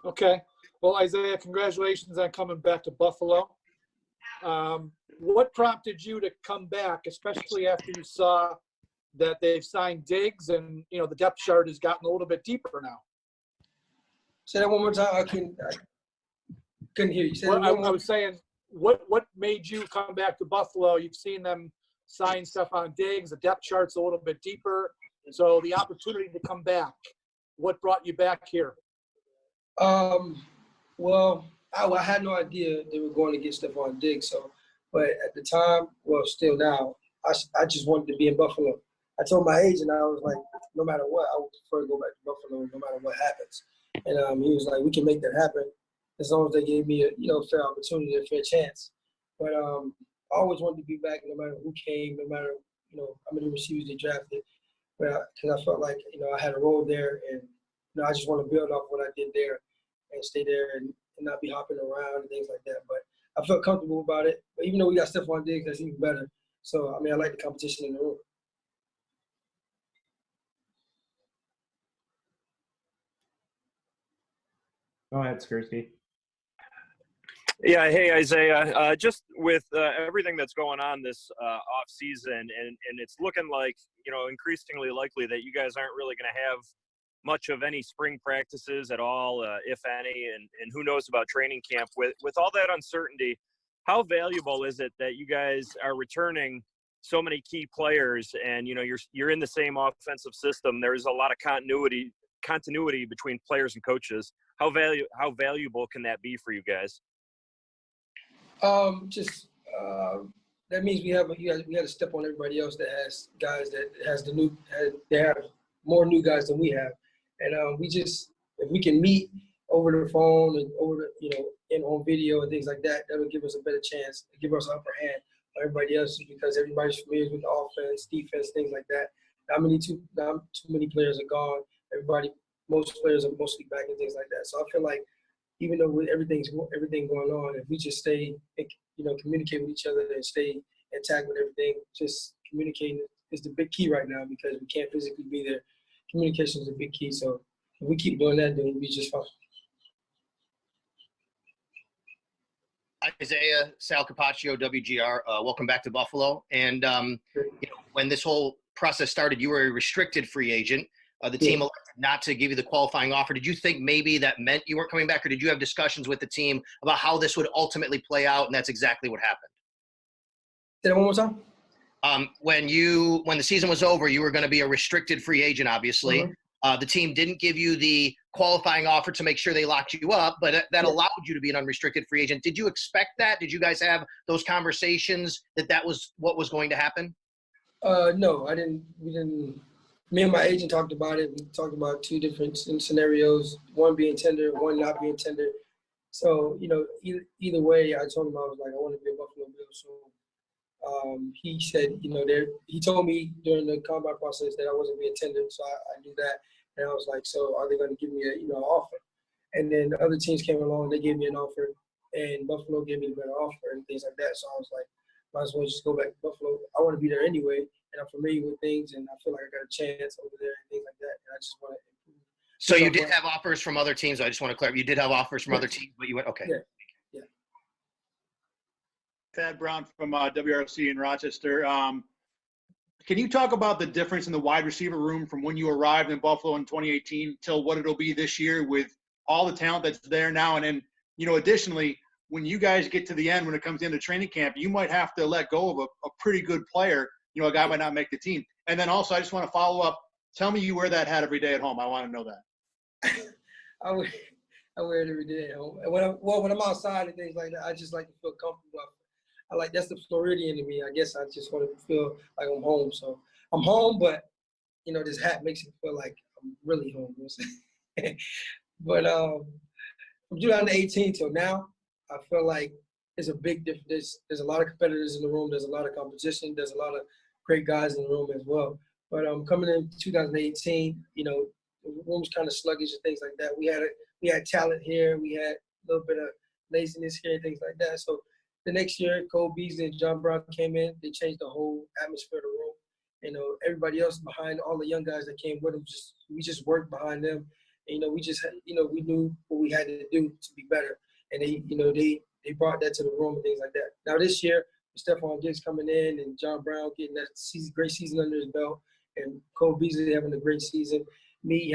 Okay. Well, Isaiah, congratulations on coming back to Buffalo. What prompted you to come back, especially after you saw that they've signed Diggs and, the depth chart has gotten a little bit deeper now? Say that one more time. I couldn't hear you. Say Well, that one more I was saying, what made you come back to Buffalo? You've seen them sign stuff on Diggs. The depth chart's a little bit deeper. So the opportunity to come back, what brought you back here? Well, I had no idea they were going to get Stephon Diggs. So, but at the time, well, still now, I just wanted to be in Buffalo. I told my agent, I was like, no matter what, I would prefer to go back to Buffalo no matter what happens. And he was like, we can make that happen as long as they gave me a fair opportunity, a fair chance. But I always wanted to be back no matter who came, no matter how many receivers they drafted. But because I felt like I had a role there, and I just want to build off what I did there and stay there and not be hopping around and things like that. But I felt comfortable about it. But even though we got Stephon Diggs, that's even better. So I like the competition in the room. Go ahead, Skursky. Yeah, hey Isaiah. Just with everything that's going on this off season, and it's looking like increasingly likely that you guys aren't really going to have much of any spring practices at all, if any, and who knows about training camp. With all that uncertainty, how valuable is it that you guys are returning so many key players, and you're in the same offensive system? There's a lot of continuity between players and coaches. How valuable can that be for you guys? That means we have to step on everybody else that has guys that has they have more new guys than we have, and if we can meet over the phone and over and on video and things like that, that'll give us a better chance, give us an upper hand on everybody else, because everybody's familiar with the offense, defense, things like that. Not too many players are gone. Most players are mostly back and things like that. So I feel like even though with everything going on, if we just stay, communicate with each other and stay intact with everything, just communicating is the big key right now, because we can't physically be there. Communication is a big key. So if we keep doing that, then we'll be just fine. Isaiah, Sal Capaccio, WGR, welcome back to Buffalo. And when this whole process started, you were a restricted free agent. The team elected not to give you the qualifying offer. Did you think maybe that meant you weren't coming back, or did you have discussions with the team about how this would ultimately play out, and that's exactly what happened? Say that one more time. When the season was over, you were going to be a restricted free agent, obviously. Mm-hmm. The team didn't give you the qualifying offer to make sure they locked you up, but that allowed you to be an unrestricted free agent. Did you expect that? Did you guys have those conversations that was what was going to happen? No, I didn't. We didn't. Me and my agent talked about it. We talked about two different scenarios, one being tender, one not being tender. So, either way, I told him, I was like, I want to be a Buffalo Bill. So he said, he told me during the combine process that I wasn't being tendered. So I knew that. And I was like, so are they going to give me an offer? And then the other teams came along, they gave me an offer, and Buffalo gave me a better offer and things like that. So I was like, might as well just go back to Buffalo. I want to be there anyway, and I'm familiar with things, and I feel like I got a chance over there and things like that, and I just want to improve. So you did have offers from other teams. I just want to clarify. You did have offers from other teams, but you went, okay. Yeah. Thad Brown from WRC in Rochester. Can you talk about the difference in the wide receiver room from when you arrived in Buffalo in 2018 till what it'll be this year with all the talent that's there now? And then, additionally, when you guys get to the end, when it comes into training camp, you might have to let go of a pretty good player. A guy might not make the team. And then also, I just want to follow up. Tell me you wear that hat every day at home. I want to know that. I wear it every day at home. And when I'm outside and things like that, I just like to feel comfortable. That's the Floridian in me. I guess I just want to feel like I'm home. So I'm home, but, this hat makes it feel like I'm really home. But from 2018 till now, I feel like there's a big difference. There's a lot of competitors in the room. There's a lot of competition. There's a lot of great guys in the room as well. But coming in 2018, the room's kind of sluggish and things like that. We had talent here. We had a little bit of laziness here and things like that. So the next year, Cole Beasley and John Brown came in. They changed the whole atmosphere of the room. Everybody else behind, all the young guys that came with them, we just worked behind them. And, we just, we knew what we had to do to be better. And they brought that to the room and things like that. Now this year, Stephon Diggs coming in and John Brown getting that great season under his belt, and Cole Beasley having a great season. Me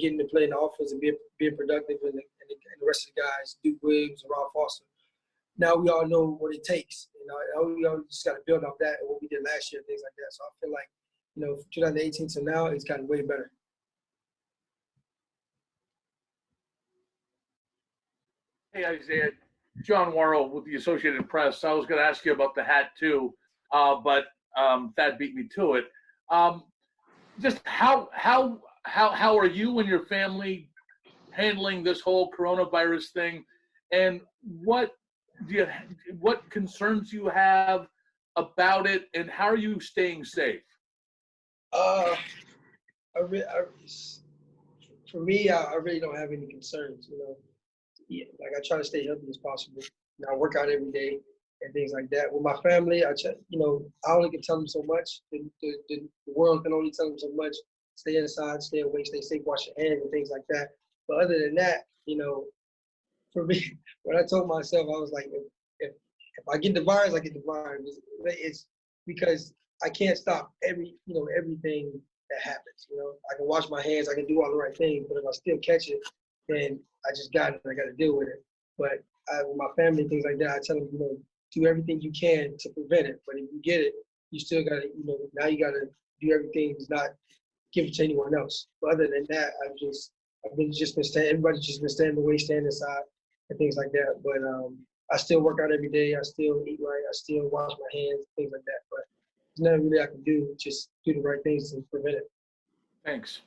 getting to play in the offense and being productive, and the rest of the guys, Duke Williams and Rob Foster. Now we all know what it takes. We all just got to build off that and what we did last year, things like that. So I feel like, from 2018 to now, it's gotten way better. Hey, Isaiah. John Worrell with the Associated Press. I was going to ask you about the hat too, but Thad beat me to it. Just how are you and your family handling this whole coronavirus thing, and what concerns you have about it, and how are you staying safe? For me, I really don't have any concerns. Yeah, like I try to stay healthy as possible. I work out every day and things like that. With my family, I only can tell them so much. The world can only tell them so much. Stay inside, stay awake, stay safe, wash your hands and things like that. But other than that, for me, when I told myself, I was like, if I get the virus, I get the virus. It's because I can't stop everything that happens. I can wash my hands, I can do all the right things, but if I still catch it, then I just got it. I got to deal with it. But with my family and things like that, I tell them, do everything you can to prevent it. But if you get it, you still got to, now you got to do everything to not give it to anyone else. But other than that, everybody's just been staying away, staying inside, and things like that. But I still work out every day. I still eat right. I still wash my hands, things like that. But there's nothing really I can do. Just do the right things to prevent it. Thanks.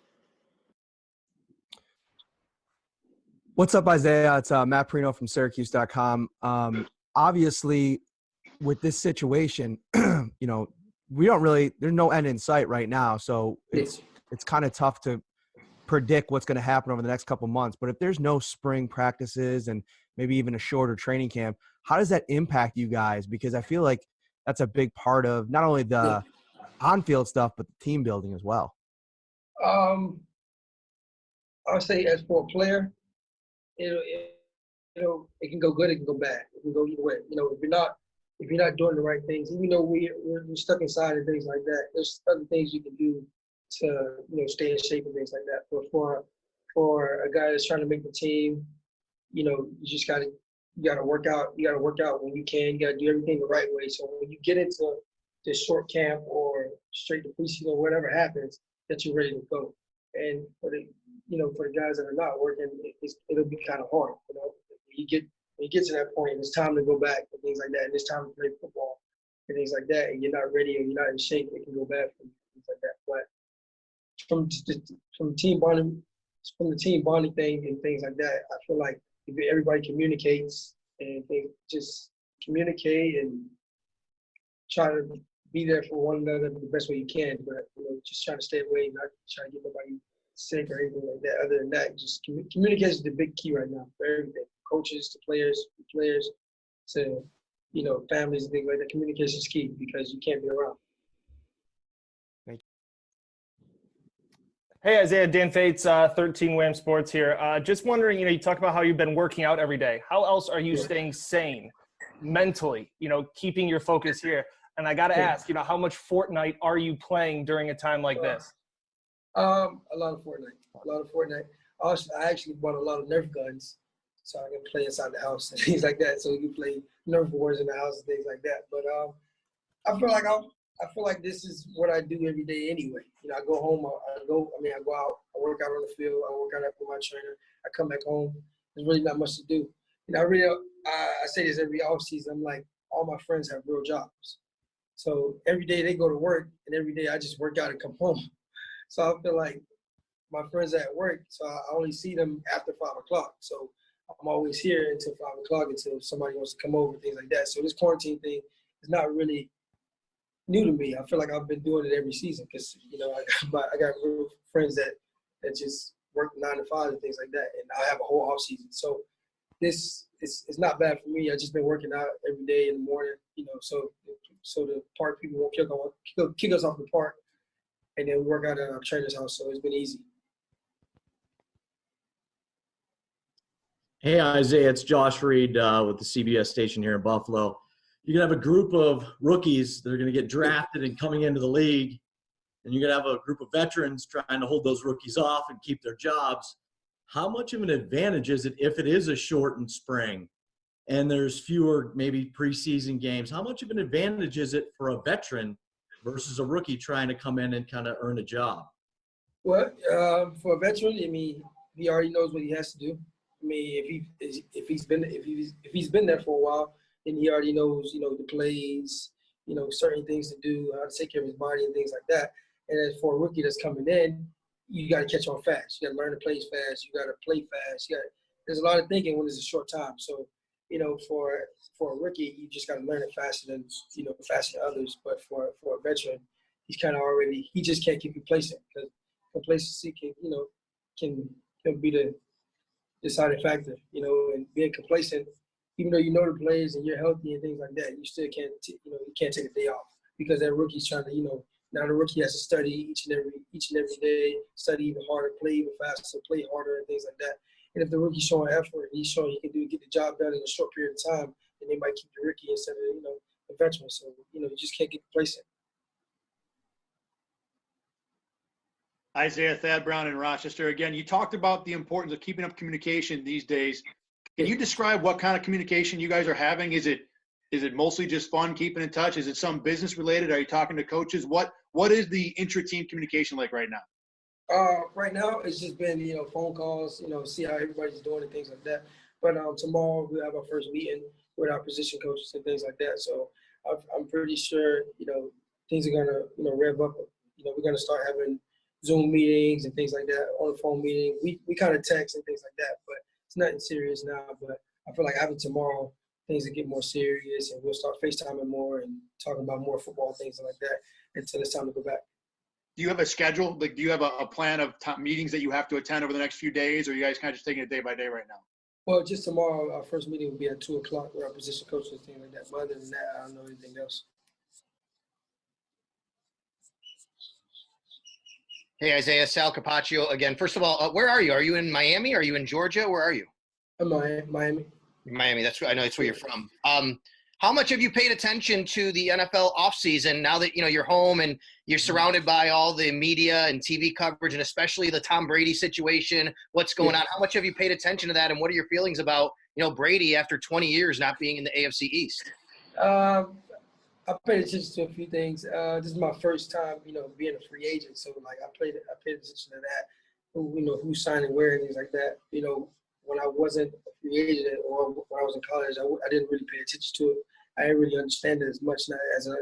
What's up, Isaiah? It's Matt Perino from Syracuse.com. Obviously, with this situation, we don't really – there's no end in sight right now. So it's kind of tough to predict what's going to happen over the next couple months. But if there's no spring practices and maybe even a shorter training camp, how does that impact you guys? Because I feel like that's a big part of not only the on-field stuff, but the team building as well. I would say as for a player – it can go good, it can go bad. It can go either way. If you're not doing the right things, even though we're stuck inside and things like that, there's other things you can do to stay in shape and things like that. But for a guy that's trying to make the team, you just gotta work out. You gotta work out when you can. You gotta do everything the right way. So when you get into this short camp or straight to preseason or whatever happens, that you're ready to go. And for the guys that are not working, it'll be kind of hard. When you get to that point, and it's time to go back and things like that, and it's time to play football and things like that, and you're not ready or you're not in shape, it can go bad for you, things like that. But from the team bonding thing and things like that, I feel like if everybody communicates and they just communicate and try to be there for one another the best way you can, but just try to stay away, not try to get nobody sick or anything like that. Other than that, just communication is the big key right now for everything. Coaches to players to families and things like that. Communication is key because you can't be around. Thank you. Hey Isaiah, Dan Fates, 13 Wham Sports here. Just wondering, you talk about how you've been working out every day. How else are you staying sane mentally? Keeping your focus here. And I got to ask, how much Fortnite are you playing during a time like this? A lot of Fortnite. I actually bought a lot of Nerf guns so I can play inside the house and things like that. So we can play Nerf wars in the house and things like that. But I feel like this is what I do every day anyway. I go home, I go out, I work out on the field, I work out with my trainer, I come back home. There's really not much to do. I say this every off season. I'm like, all my friends have real jobs. So every day they go to work and every day I just work out and come home. So I feel like my friends are at work, so I only see them after 5 o'clock. So I'm always here until 5 o'clock until somebody wants to come over, things like that. So this quarantine thing is not really new to me. I feel like I've been doing it every season because, I got real friends that just work 9 to 5 and things like that, and I have a whole off season. So this is not bad for me. I've just been working out every day in the morning, so the park people won't kick us off the park. And then we work out at our trainer's house, so it's been easy. Hey, Isaiah, it's Josh Reed with the CBS station here in Buffalo. You're going to have a group of rookies that are going to get drafted and coming into the league, and you're going to have a group of veterans trying to hold those rookies off and keep their jobs. How much of an advantage is it if it is a shortened spring and there's fewer maybe preseason games? How much of an advantage is it for a veteran versus a rookie trying to come in and kind of earn a job? Well, for a veteran, I mean, he already knows what he has to do. I mean, if he's been there for a while, then he already knows, the plays, certain things to do, how to take care of his body and things like that. And then for a rookie that's coming in, you got to catch on fast. You got to learn the plays fast. You got to play fast. There's a lot of thinking when it's a short time. So, for a rookie, you just got to learn it faster than others. But for a veteran, he's kind of already, he just can't keep complacent because complacency can be the deciding factor, and being complacent, even though you know the plays and you're healthy and things like that, you still can't, you can't take a day off because that rookie's trying to, now the rookie has to study each and every day, study even harder, play even faster, play harder and things like that. And if the rookie's showing effort and he's showing he can get the job done in a short period of time, then they might keep the rookie instead of, the veteran. So, you just can't get complacent. Isaiah, Thad Brown in Rochester. Again, you talked about the importance of keeping up communication these days. Can you describe what kind of communication you guys are having? Is it mostly just fun, keeping in touch? Is it some business related? Are you talking to coaches? What is the intra-team communication like right now? Right now, it's just been, phone calls, see how everybody's doing and things like that. But tomorrow we'll have our first meeting with our position coaches and things like that. So I'm pretty sure, things are gonna, rev up. We're gonna start having Zoom meetings and things like that, on the phone meeting. We kind of text and things like that, but it's nothing serious now. But I feel like after tomorrow, things will get more serious and we'll start FaceTiming more and talking about more football things like that until it's time to go back. Do you have a schedule? Like, do you have a plan of meetings that you have to attend over the next few days, or are you guys kind of just taking it day by day right now? Well, just tomorrow, our first meeting will be at 2:00 with our position coaches and things like that. But other than that, I don't know anything else. Hey, Isaiah, Sal Capaccio again. First of all, where are you? Are you in Miami? Are you in Georgia? Where are you? I'm Miami. Miami. I know that's where you're from. How much have you paid attention to the NFL offseason now that, you're home and you're surrounded by all the media and TV coverage and especially the Tom Brady situation? What's going on? How much have you paid attention to that? And what are your feelings about, Brady after 20 years not being in the AFC East? I paid attention to a few things. This is my first time, being a free agent. So I paid attention to that. Who's signing where and things like that. When I wasn't a free agent or when I was in college, I didn't really pay attention to it. I didn't really understand it as much now as I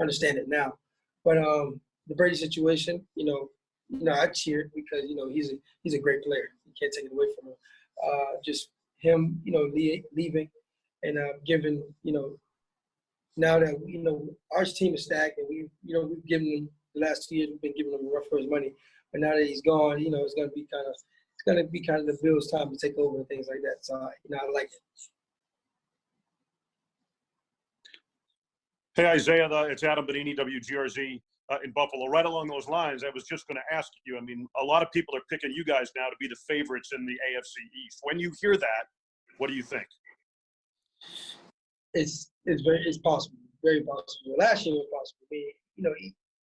understand it now. But the Brady situation, I cheered because he's a great player. You can't take it away from him. Just him, leaving and giving, now that our team is stacked and we've given him the last 2 years, we've been giving him a run for his money. But now that he's gone, it's going to be kind of the Bills' time to take over and things like that. So, I like it. Hey, Isaiah, it's Adam Bonini, WGRZ in Buffalo. Right along those lines, I was just going to ask you, a lot of people are picking you guys now to be the favorites in the AFC East. When you hear that, what do you think? It's possible, very possible. Last year was possible.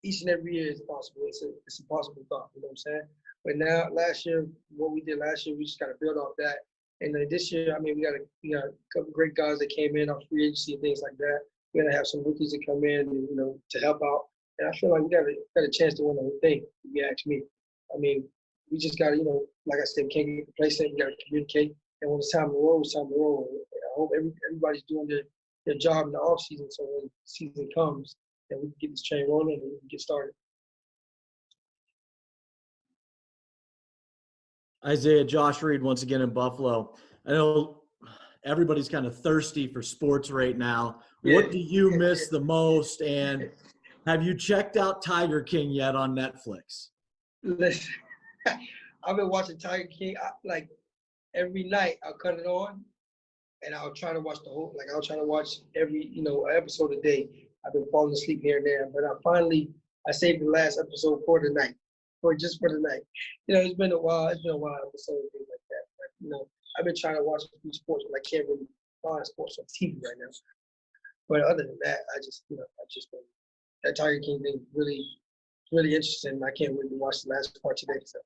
Each and every year is possible. It's a possible thought, you know what I'm saying? But now, what we did last year, we just got to build off that. And this year, we got a couple great guys that came in off free agency and things like that. We're gonna have some rookies that come in, and, to help out. And I feel like we got a chance to win the whole thing. If you ask me, we just got to, like I said, we can't get complacent. We got to communicate. And when it's time to roll, it's time to roll. And I hope everybody's doing their job in the off season, so when the season comes, then we can get this train rolling and we can get started. Isaiah, Josh Reed once again in Buffalo. I know everybody's kind of thirsty for sports right now. Yeah. What do you miss the most? And have you checked out Tiger King yet on Netflix? Listen, I've been watching Tiger King. Every night I'll cut it on and I'll try to watch I'll try to watch every, episode a day. I've been falling asleep here and there, but I saved the last episode for the night. For the night. It's been a while. It's been a while episode and things like that. But, I've been trying to watch a few sports, but I can't really find sports on TV right now. But other than that, I just been, that Tiger King thing really interesting. I can't wait to watch the last part today. So.